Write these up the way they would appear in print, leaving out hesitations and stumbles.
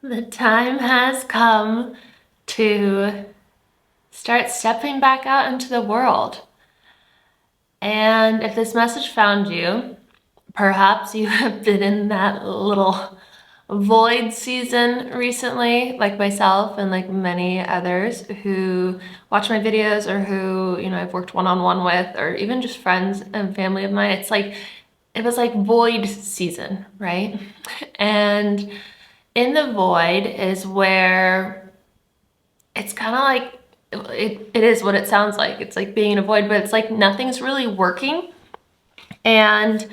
The time has come to start stepping back out into the world. And if this message found you, perhaps you have been in that little void season recently, like myself and like many others who watch my videos or who, I've worked one-on-one with, or even just friends and family of mine. It was like void season, right? And in the void is where it's kind of like, it is what it sounds like. It's like being in a void, but it's like nothing's really working. And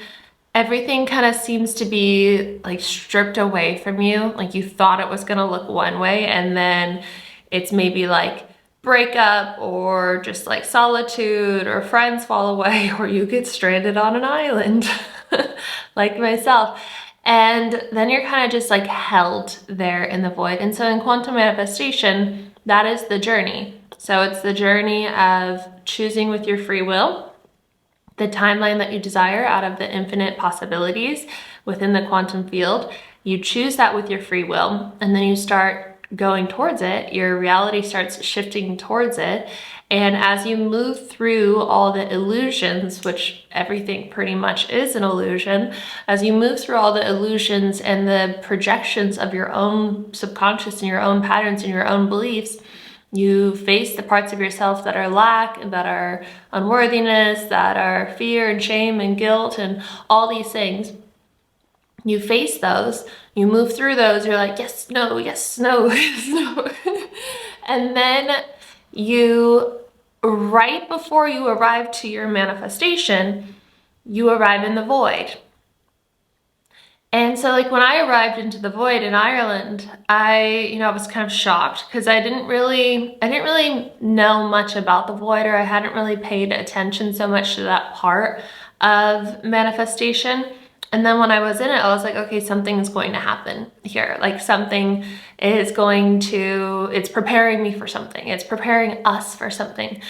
everything kind of seems to be like stripped away from you. Like you thought it was going to look one way, and then it's maybe like breakup or just like solitude, or friends fall away, or you get stranded on an island like myself. And then you're kind of just like held there in the void. And so in quantum manifestation, that is the journey. So it's the journey of choosing with your free will the timeline that you desire out of the infinite possibilities within the quantum field. You choose that with your free will, and then you start going towards it. Your reality starts shifting towards it. And as you move through all the illusions, which everything pretty much is an illusion, as you move through all the illusions and the projections of your own subconscious and your own patterns and your own beliefs, you face the parts of yourself that are lack, that are unworthiness, that are fear and shame and guilt and all these things. You face those, you move through those, you're like, yes, no, yes, no, yes, no. And then you, right before you arrive to your manifestation, you arrive in the void. And so like when I arrived into the void in Ireland, I was kind of shocked because I didn't really know much about the void, or I hadn't really paid attention so much to that part of manifestation. And then when I was in it, I was like, okay, something is going to happen here. Like something is it's preparing me for something. It's preparing us for something.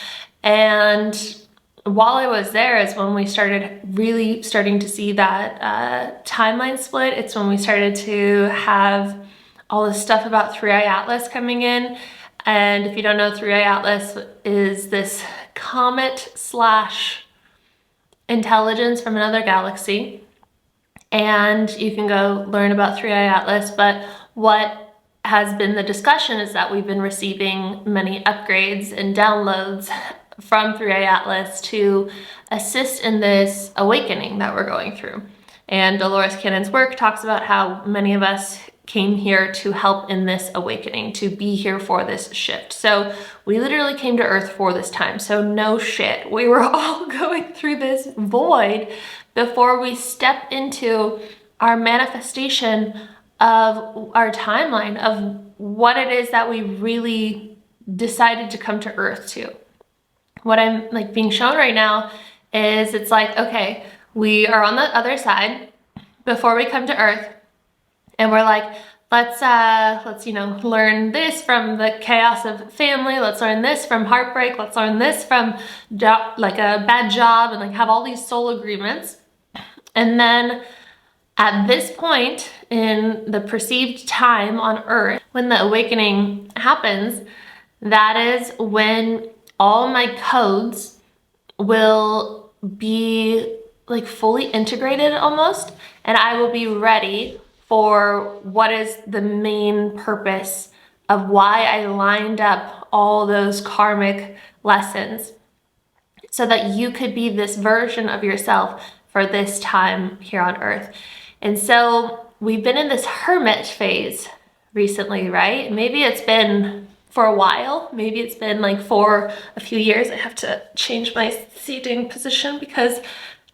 And while I was there is when we starting to see that timeline split. It's when we started to have all this stuff about 3i Atlas coming in. And if you don't know, 3i Atlas is this comet slash intelligence from another galaxy. And you can go learn about 3i Atlas, but what has been the discussion is that we've been receiving many upgrades and downloads from 3i Atlas to assist in this awakening that we're going through. And Dolores Cannon's work talks about how many of us came here to help in this awakening, to be here for this shift. So we literally came to Earth for this time. So no shit, we were all going through this void before we step into our manifestation of our timeline of what it is that we really decided to come to Earth to. What I'm like being shown right now is it's like, okay, we are on the other side before we come to Earth, and we're like, let's learn this from the chaos of family. Let's learn this from heartbreak. Let's learn this from like a bad job, and like have all these soul agreements. And then at this point in the perceived time on Earth, when the awakening happens, that is when all my codes will be like fully integrated almost, and I will be ready for what is the main purpose of why I lined up all those karmic lessons, so that you could be this version of yourself for this time here on Earth. And so we've been in this hermit phase recently, right? Maybe it's been for a while. Maybe it's been like for a few years. I have to change my seating position because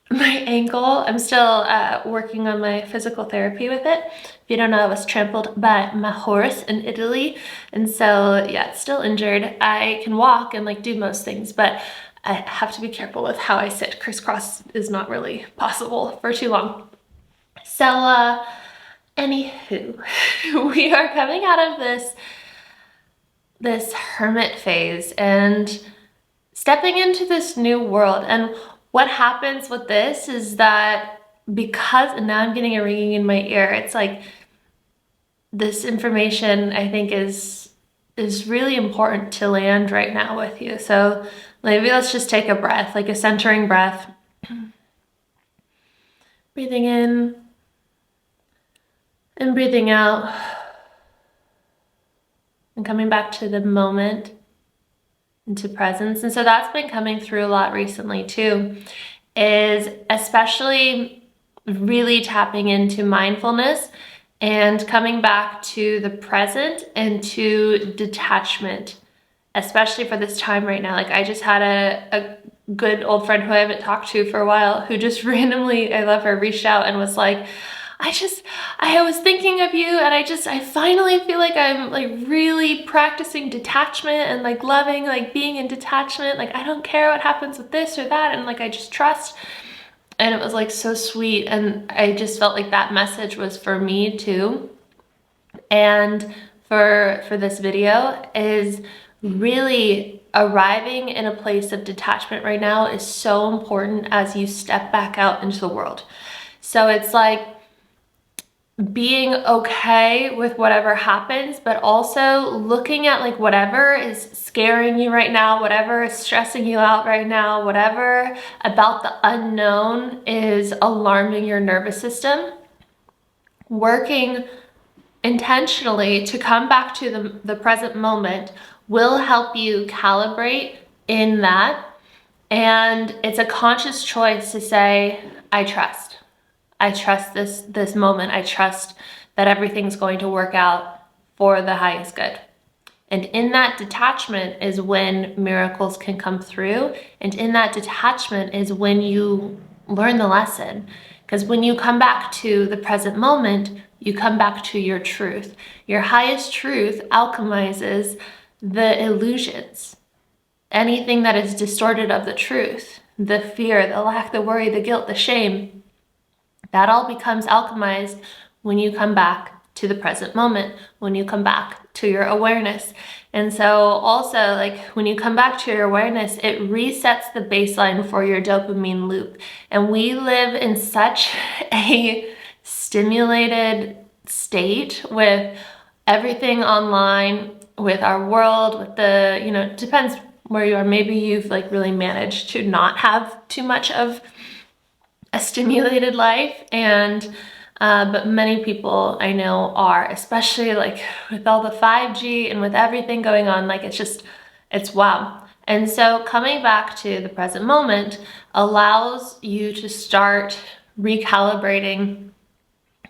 my ankle, I'm still working on my physical therapy with it. If you don't know, I was trampled by my horse in Italy. And so yeah, it's still injured. I can walk and like do most things, but I have to be careful with how I sit. Crisscross is not really possible for too long. So anywho, we are coming out of this hermit phase and stepping into this new world. And what happens with this is that because, and now I'm getting a ringing in my ear, it's like this information I think is really important to land right now with you. So maybe let's just take a breath, like a centering breath. Breathing in and breathing out. And coming back to the moment, into presence. And so that's been coming through a lot recently too, is especially really tapping into mindfulness and coming back to the present and to detachment, especially for this time right now. Like I just had a good old friend who I haven't talked to for a while who just randomly, I love her, reached out and was like, I was thinking of you, and I finally feel like I'm like really practicing detachment and like loving, like being in detachment. Like I don't care what happens with this or that, and like I just trust. And it was like so sweet, and I just felt like that message was for me too. And for this video is really arriving in a place of detachment right now is so important as you step back out into the world. So it's like being okay with whatever happens, but also looking at like whatever is scaring you right now, whatever is stressing you out right now, whatever about the unknown is alarming your nervous system, working intentionally to come back to the present moment will help you calibrate in that. And it's a conscious choice to say, I trust this moment. I trust that everything's going to work out for the highest good. And in that detachment is when miracles can come through. And in that detachment is when you learn the lesson. Because when you come back to the present moment, you come back to your truth. Your highest truth alchemizes the illusions. Anything that is distorted of the truth, the fear, the lack, the worry, the guilt, the shame, that all becomes alchemized when you come back to the present moment, when you come back to your awareness. And so also, like when you come back to your awareness, it resets the baseline for your dopamine loop. And we live in such a stimulated state with everything online, with our world, with the, it depends where you are. Maybe you've like really managed to not have too much of a stimulated life, and but many people I know are, especially like with all the 5G and with everything going on, like it's wow. And so coming back to the present moment allows you to start recalibrating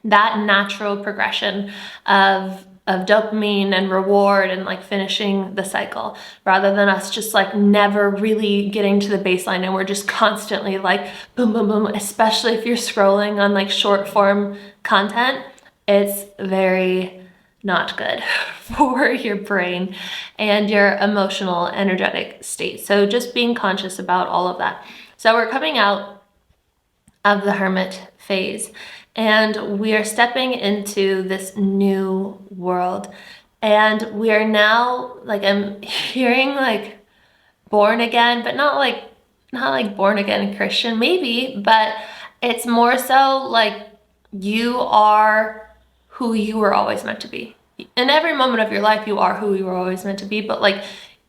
that natural progression of dopamine and reward and like finishing the cycle, rather than us just like never really getting to the baseline and we're just constantly like boom, boom, boom, especially if you're scrolling on like short form content. It's very not good for your brain and your emotional, energetic state. So just being conscious about all of that. So we're coming out of the hermit phase, and we are stepping into this new world. And we are now, like, I'm hearing like born again, but not like born again Christian, maybe, but it's more so like you are who you were always meant to be. In every moment of your life, you are who you were always meant to be, but like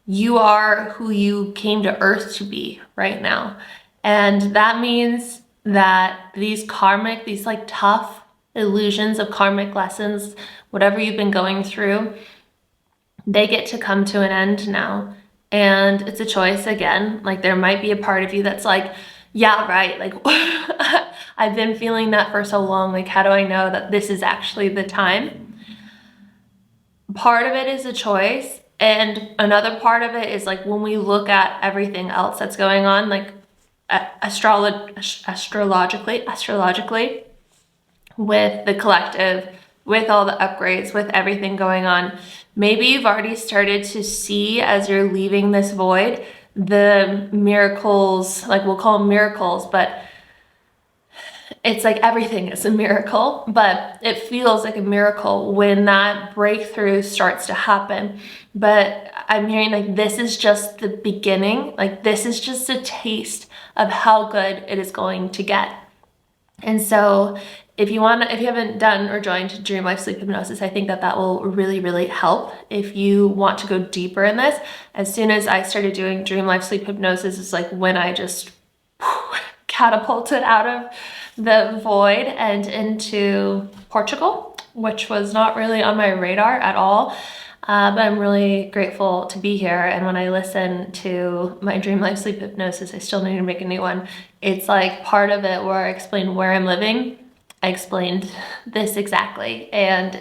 you are who you came to earth to be right now. And that means that these like tough illusions of karmic lessons, whatever you've been going through, they get to come to an end now. And it's a choice again. Like there might be a part of you that's like, yeah, right. Like I've been feeling that for so long. Like, how do I know that this is actually the time? Part of it is a choice. And another part of it is like when we look at everything else that's going on, like astrologically, with the collective, with all the upgrades, with everything going on, maybe you've already started to see as you're leaving this void, the miracles, like we'll call them miracles, but it's like everything is a miracle, but it feels like a miracle when that breakthrough starts to happen. But I'm hearing like this is just the beginning, like this is just a taste of how good it is going to get. And so if you haven't done or joined Dream Life Sleep Hypnosis, I think that that will really, really help if you want to go deeper in this. As soon as I started doing Dream Life Sleep Hypnosis, it's like when I just catapulted out of the void and into Portugal, which was not really on my radar at all. But I'm really grateful to be here. And when I listen to my Dream Life Sleep Hypnosis, I still need to make a new one. It's like part of it where I explain where I'm living. I explained this exactly, and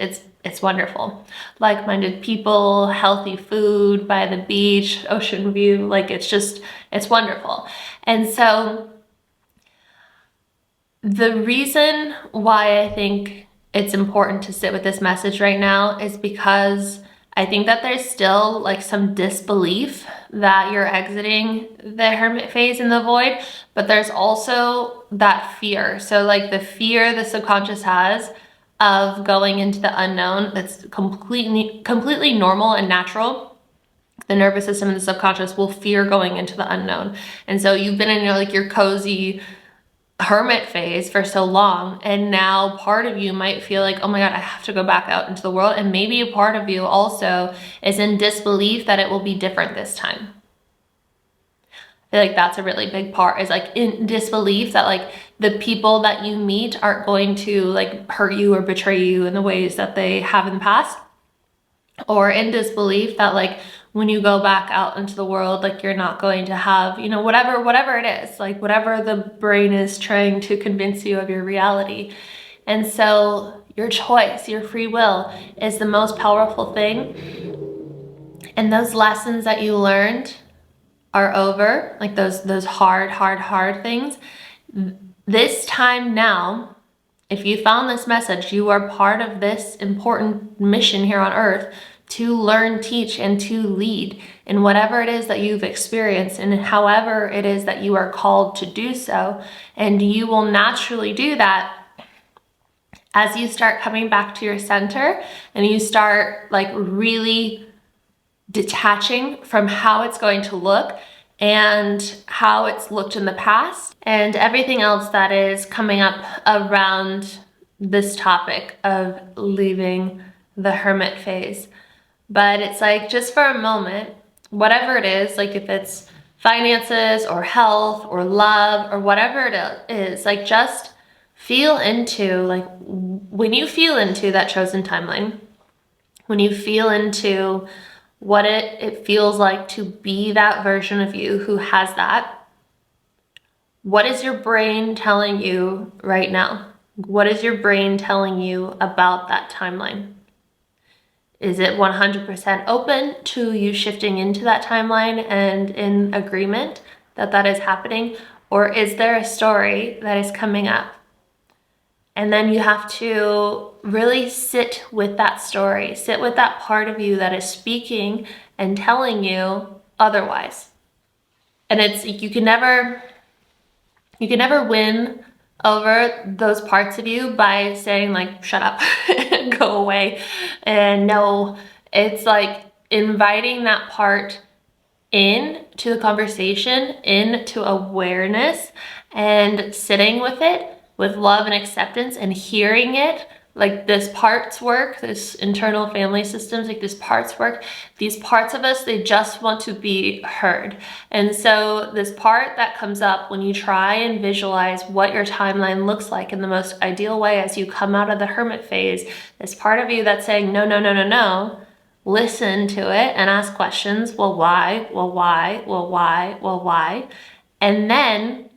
it's wonderful. Like-minded people, healthy food by the beach, ocean view, like it's wonderful. And so the reason why I think it's important to sit with this message right now is because I think that there's still like some disbelief that you're exiting the hermit phase in the void, but there's also that fear. So like the fear the subconscious has of going into the unknown, that's completely normal and natural. The nervous system and the subconscious will fear going into the unknown. And so you've been in your cozy hermit phase for so long, and now part of you might feel like, oh my god, I have to go back out into the world. And maybe a part of you also is in disbelief that it will be different this time. I feel like that's a really big part, is like in disbelief that like the people that you meet aren't going to like hurt you or betray you in the ways that they have in the past, or in disbelief that like when you go back out into the world, like you're not going to have, whatever it is, like whatever the brain is trying to convince you of your reality. And so your choice, your free will is the most powerful thing. And those lessons that you learned are over, like those hard things. This time now, if you found this message, you are part of this important mission here on earth to learn, teach, and to lead in whatever it is that you've experienced and however it is that you are called to do so. And you will naturally do that as you start coming back to your center and you start like really detaching from how it's going to look and how it's looked in the past and everything else that is coming up around this topic of leaving the hermit phase. But it's like, just for a moment, whatever it is, like if it's finances or health or love or whatever it is, like just feel into, like when you feel into that chosen timeline, when you feel into what it feels like to be that version of you who has that, what is your brain telling you right now? What is your brain telling you about that timeline? Is it 100% open to you shifting into that timeline and in agreement that that is happening? Or is there a story that is coming up? And then you have to really sit with that story, sit with that part of you that is speaking and telling you otherwise. And it's, you can never win over those parts of you by saying like, shut up, go away. And no, it's like inviting that part in to the conversation, into awareness, and sitting with it with love and acceptance and hearing it. Like this parts work, this internal family systems, like this parts work, these parts of us, they just want to be heard. And so this part that comes up when you try and visualize what your timeline looks like in the most ideal way as you come out of the hermit phase, this part of you that's saying, no, no, no, no, no, listen to it and ask questions. Well, why? Well, why? Well, why? Well, why? And then,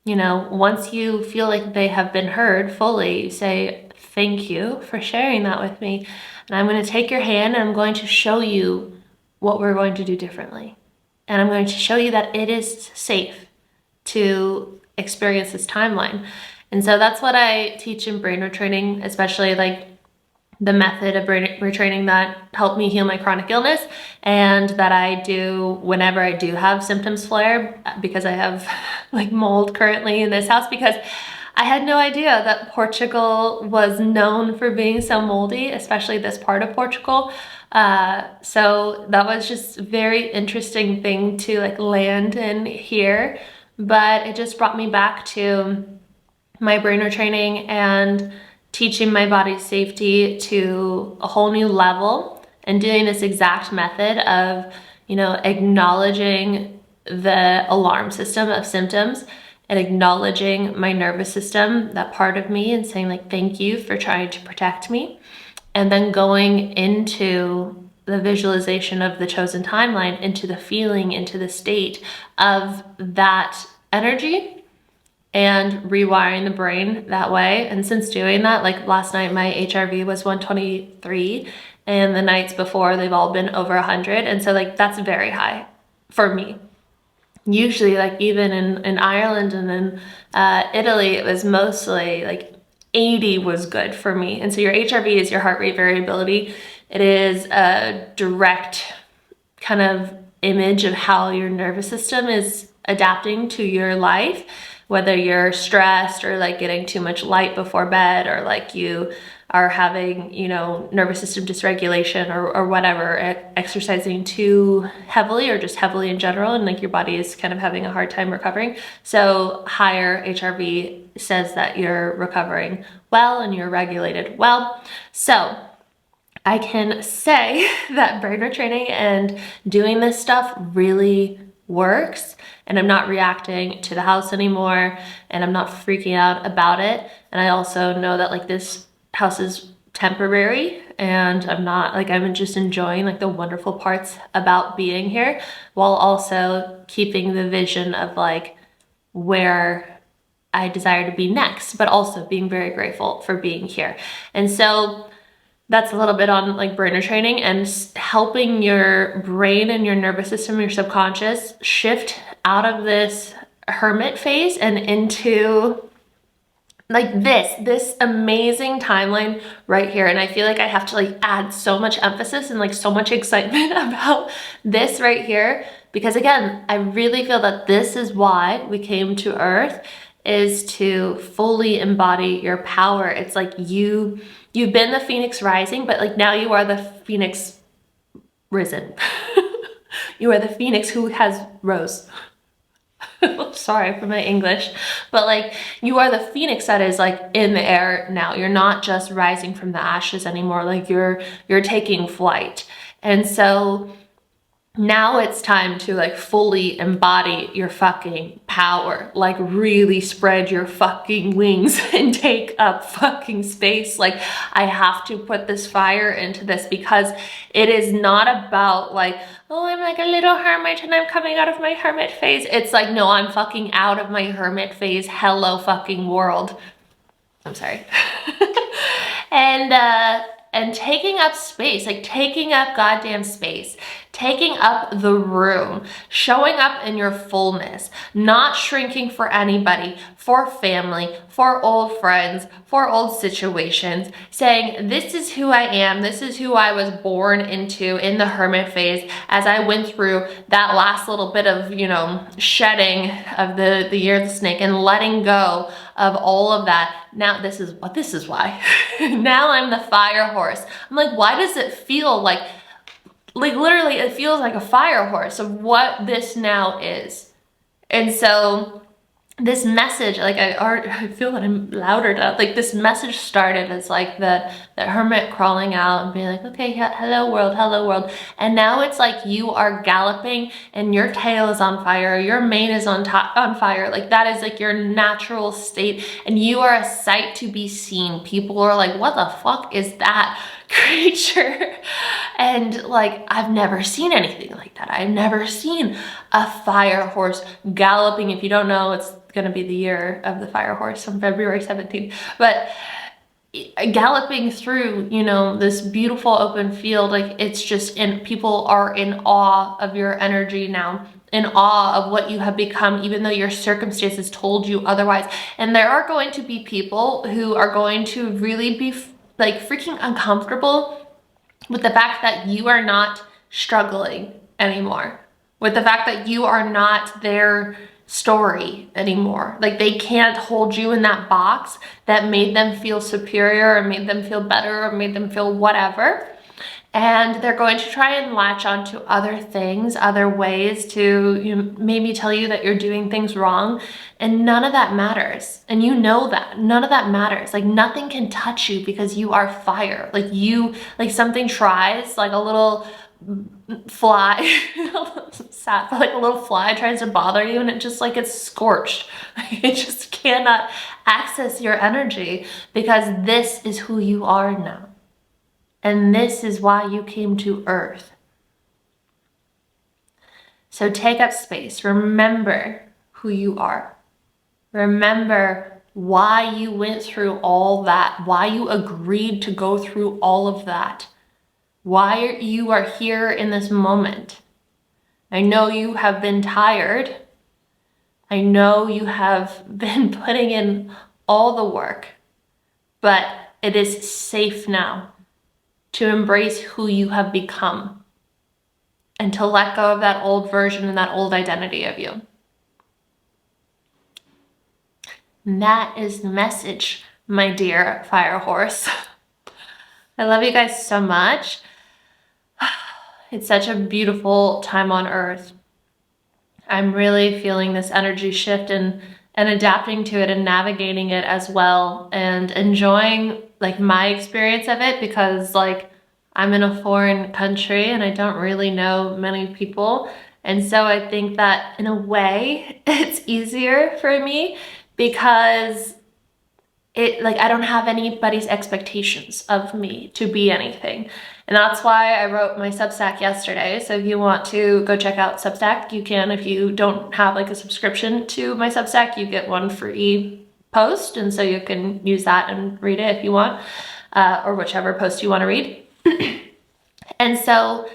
once you feel like they have been heard fully, you say, thank you for sharing that with me. And I'm going to take your hand and I'm going to show you what we're going to do differently. And I'm going to show you that it is safe to experience this timeline. And so that's what I teach in brain retraining, especially like the method of brain retraining that helped me heal my chronic illness, and that I do whenever I do have symptoms flare, because I have like mold currently in this house, because I had no idea that Portugal was known for being so moldy, especially this part of Portugal. So that was just a very interesting thing to like land in here, but it just brought me back to my brain retraining and teaching my body safety to a whole new level, and doing this exact method of, you know, acknowledging the alarm system of symptoms and acknowledging my nervous system, that part of me, and saying like, thank you for trying to protect me. And then going into the visualization of the chosen timeline, into the feeling, into the state of that energy, and rewiring the brain that way. And since doing that, like last night, my HRV was 123, and the nights before they've all been over 100. And so like, that's very high for me. Usually like even in Ireland and in Italy, it was mostly like 80 was good for me. And so your HRV is your heart rate variability. It is a direct kind of image of how your nervous system is adapting to your life, whether you're stressed or like getting too much light before bed, or like you are having, you know, nervous system dysregulation or whatever, exercising too heavily or just heavily in general, and like your body is kind of having a hard time recovering. So higher HRV says that you're recovering well and you're regulated well. So I can say that brain retraining and doing this stuff really works, and I'm not reacting to the house anymore, and I'm not freaking out about it. And I also know that like this house is temporary, and I'm just enjoying like the wonderful parts about being here, while also keeping the vision of like where I desire to be next, but also being very grateful for being here. And so that's a little bit on like brain retraining and helping your brain and your nervous system, your subconscious, shift out of this hermit phase and into like this amazing timeline right here. And I feel like I have to like add so much emphasis and like so much excitement about this right here, because again, I really feel that this is why we came to Earth, is to fully embody your power. It's like you've been the phoenix rising, but like now you are the phoenix risen. You are the phoenix who has rose. Sorry for my English, but like you are the phoenix that is like in the air now. You're not just rising from the ashes anymore. Like you're taking flight. And so now it's time to like fully embody your fucking power, like really spread your fucking wings and take up fucking space. Like I have to put this fire into this, because it is not about like, oh, I'm like a little hermit and I'm coming out of my hermit phase. It's like, no, I'm fucking out of my hermit phase. Hello fucking world. I'm sorry. And taking up space, like taking up goddamn space, taking up the room, showing up in your fullness, not shrinking for anybody, for family, for old friends, for old situations, saying, this is who I am, this is who I was born into in the hermit phase, as I went through that last little bit of, you know, shedding of the year of the snake and letting go of all of that. Now this is why. Now I'm the fire horse. I'm like, why does it feel like literally it feels like a fire horse of what this now is? And so this message, like I feel that I'm louder now. Like this message started as like the hermit crawling out and being like, okay, hello world. And now it's like you are galloping and your tail is on fire, your mane is on fire. Like that is like your natural state, and you are a sight to be seen. People are like, what the fuck is that creature? And like, I've never seen anything like that. I've never seen a fire horse galloping. If you don't know, it's gonna be the year of the fire horse on February 17th, but galloping through, you know, this beautiful open field, like it's just, and people are in awe of your energy now, in awe of what you have become, even though your circumstances told you otherwise. And there are going to be people who are going to really be like freaking uncomfortable with the fact that you are not struggling anymore, with the fact that you are not their story anymore. Like they can't hold you in that box that made them feel superior or made them feel better or made them feel whatever. And they're going to try and latch onto other things, other ways to maybe tell you that you're doing things wrong. And none of that matters. And you know that. None of that matters. Like nothing can touch you because you are fire. Like something tries, like a little fly, sad, but like a little fly tries to bother you and it just like gets scorched. It just cannot access your energy because this is who you are now. And this is why you came to Earth. So take up space. Remember who you are. Remember why you went through all that, why you agreed to go through all of that, why you are here in this moment. I know you have been tired. I know you have been putting in all the work, but it is safe now to embrace who you have become and to let go of that old version and that old identity of you. And that is the message, my dear fire horse. I love you guys so much. It's such a beautiful time on Earth. I'm really feeling this energy shift and adapting to it and navigating it as well and enjoying like my experience of it because like I'm in a foreign country and I don't really know many people. And so I think that in a way it's easier for me because I don't have anybody's expectations of me to be anything. And that's why I wrote my Substack yesterday. So if you want to go check out Substack, you can. If you don't have like a subscription to my Substack, you get one free post. And so you can use that and read it if you want, or whichever post you want to read. And so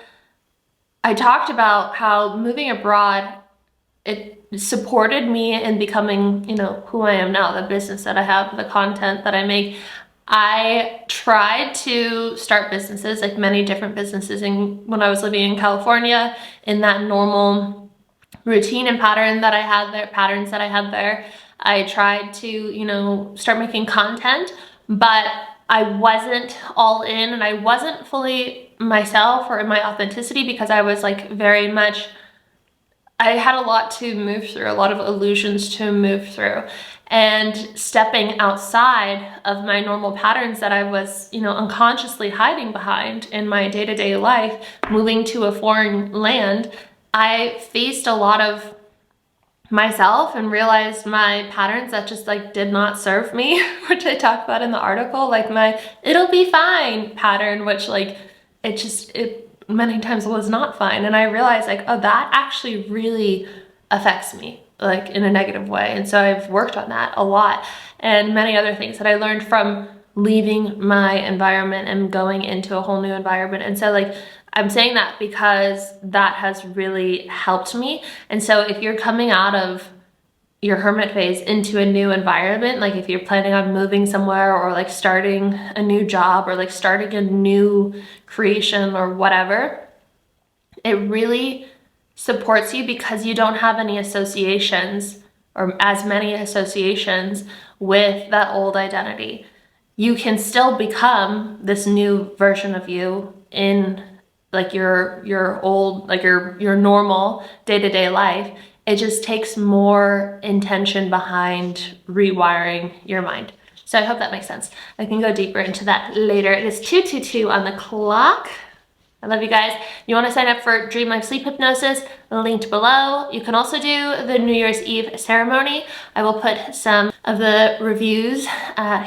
I talked about how moving abroad, it supported me in becoming, who I am now, the business that I have, the content that I make. I tried to start businesses, like many different businesses, when I was living in California, in that normal routine and patterns that I had there. I tried to, start making content, but I wasn't all in and I wasn't fully myself or in my authenticity because I was like very much, I had a lot to move through, a lot of illusions to move through. And stepping outside of my normal patterns that I was, unconsciously hiding behind in my day-to-day life, moving to a foreign land, I faced a lot of myself and realized my patterns that just like did not serve me, which I talk about in the article, like my "it'll be fine" pattern, which like it many times was not fine. And I realized like, oh, that actually really affects me like in a negative way. And so I've worked on that a lot and many other things that I learned from leaving my environment and going into a whole new environment. And so like, I'm saying that because that has really helped me. And so if you're coming out of your hermit phase into a new environment, like if you're planning on moving somewhere or like starting a new job or like starting a new creation or whatever, it really supports you because you don't have any associations or as many associations with that old identity. You can still become this new version of you in like your old, like your normal day-to-day life. It just takes more intention behind rewiring your mind. So I hope that makes sense. I can go deeper into that later. It is 2:22 on the clock. I love you guys. You want to sign up for Dream Life Sleep Hypnosis, linked below. You can also do the New Year's Eve ceremony. I will put some of the reviews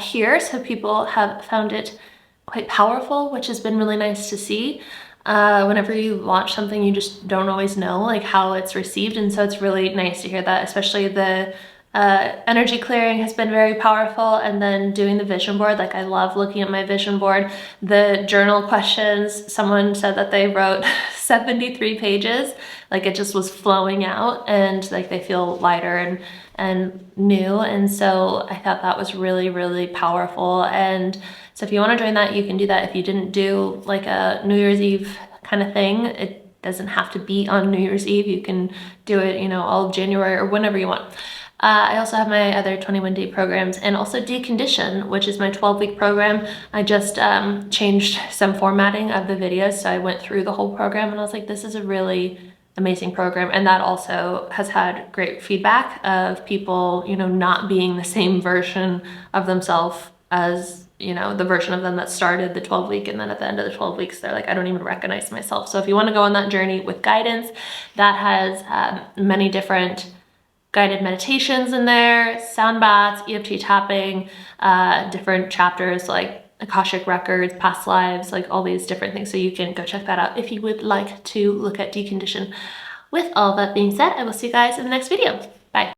here so people have found it quite powerful, which has been really nice to see. Whenever you launch something, you just don't always know like how it's received. And so it's really nice to hear that, especially the energy clearing has been very powerful. And then doing the vision board, like I love looking at my vision board. The journal questions, someone said that they wrote 73 pages, like it just was flowing out and like they feel lighter and new. And so I thought that was really, really powerful. And so if you want to join that, you can do that. If you didn't do like a New Year's Eve kind of thing, it doesn't have to be on New Year's Eve. You can do it, all January or whenever you want. I also have my other 21-day programs, and also Decondition, which is my 12-week program. I just changed some formatting of the videos, so I went through the whole program and I was like, this is a really amazing program. And that also has had great feedback of people, you know, not being the same version of themselves as, you know, the version of them that started the 12-week, and then at the end of the 12 weeks, they're like, I don't even recognize myself. So if you want to go on that journey with guidance, that has many different guided meditations in there, sound baths, EFT tapping, different chapters like Akashic records, past lives, like all these different things. So you can go check that out if you would like to look at Decondition. With all that being said, I will see you guys in the next video. Bye.